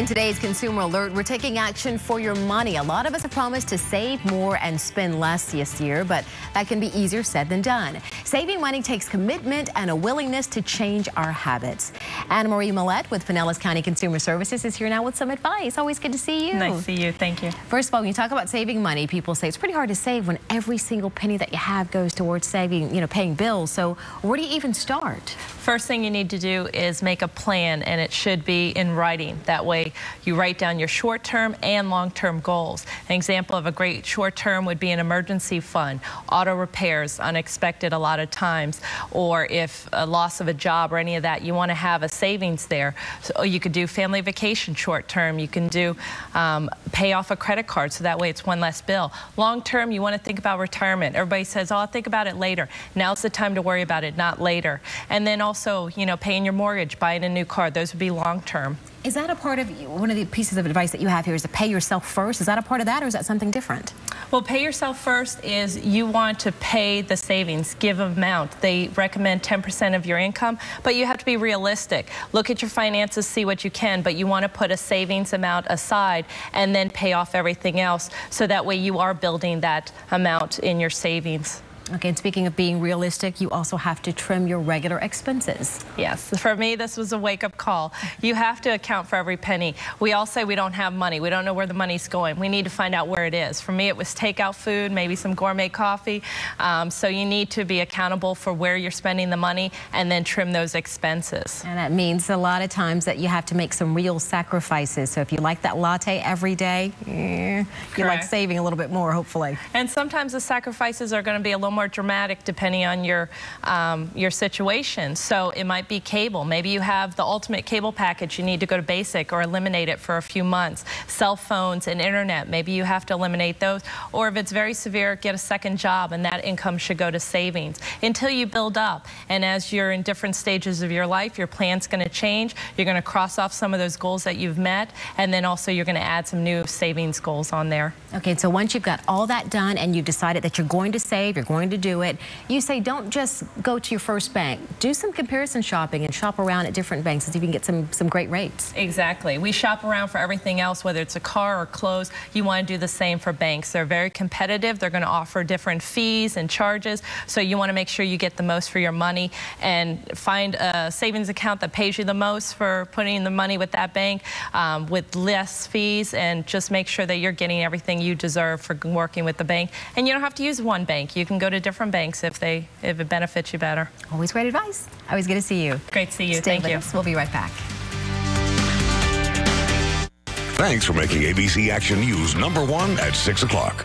In today's Consumer Alert, we're taking action for your money. A lot of us have promised to save more and spend less this year, but that can be easier said than done. Saving money takes commitment and a willingness to change our habits. Anna Marie Millette with Pinellas County Consumer Services is here now with some advice. Always good to see you. Nice to see you. Thank you. First of all, when you talk about saving money, people say it's pretty hard to save when every single penny that you have goes towards saving, paying bills. So where do you even start? First thing you need to do is make a plan, and it should be in writing. That way you write down your short-term and long-term goals. An example of a great short-term would be an emergency fund, auto repairs, unexpected a lot of times, or if a loss of a job or any of that, you want to have a savings there. So you could do family vacation short-term. You can do pay off a credit card, so that way it's one less bill. Long-term, you want to think about retirement. Everybody says, oh, I'll think about it later. Now's the time to worry about it, not later. And then also, paying your mortgage, buying a new car. Those would be long-term. Is that a part of one of the pieces of advice that you have here is to pay yourself first? Is that a part of that, or is that something different? Well, pay yourself first is you want to pay the savings, give an amount. They recommend 10% of your income, but you have to be realistic. Look at your finances, see what you can, but you want to put a savings amount aside and then pay off everything else, so that way you are building that amount in your savings. Okay, and speaking of being realistic, you also have to trim your regular expenses. Yes, for me, this was a wake-up call. You have to account for every penny. We all say we don't have money. We don't know where the money's going. We need to find out where it is. For me, it was takeout food, maybe some gourmet coffee. So you need to be accountable for where you're spending the money and then trim those expenses. And that means a lot of times that you have to make some real sacrifices. So if you like that latte every day, you like saving a little bit more, hopefully. And sometimes the sacrifices are going to be a little more dramatic depending on your situation. So it might be cable. Maybe you have the ultimate cable package. You need to go to basic or eliminate it for a few months. Cell phones and internet, maybe you have to eliminate those. Or if it's very severe, get a second job, and that income should go to savings until you build up. And as you're in different stages of your life, your plan's going to change. You're going to cross off some of those goals that you've met, and then also you're going to add some new savings goals on there. Okay, so once you've got all that done and you've decided that you're going to save, you're going to do it, you say don't just go to your first bank. Do some comparison shopping and shop around at different banks so you can get some great rates. Exactly. We shop around for everything else, whether it's a car or clothes. You want to do the same for banks. They're very competitive. They're going to offer different fees and charges, so you want to make sure you get the most for your money and find a savings account that pays you the most for putting the money with that bank with less fees, and just make sure that you're getting everything you deserve for working with the bank. And you don't have to use one bank. You can go to different banks if it benefits you better. Always great advice. Always good to see you. Great to see you. Stay Thank you. We'll be right back. Thanks for making ABC Action News #1 at 6 o'clock.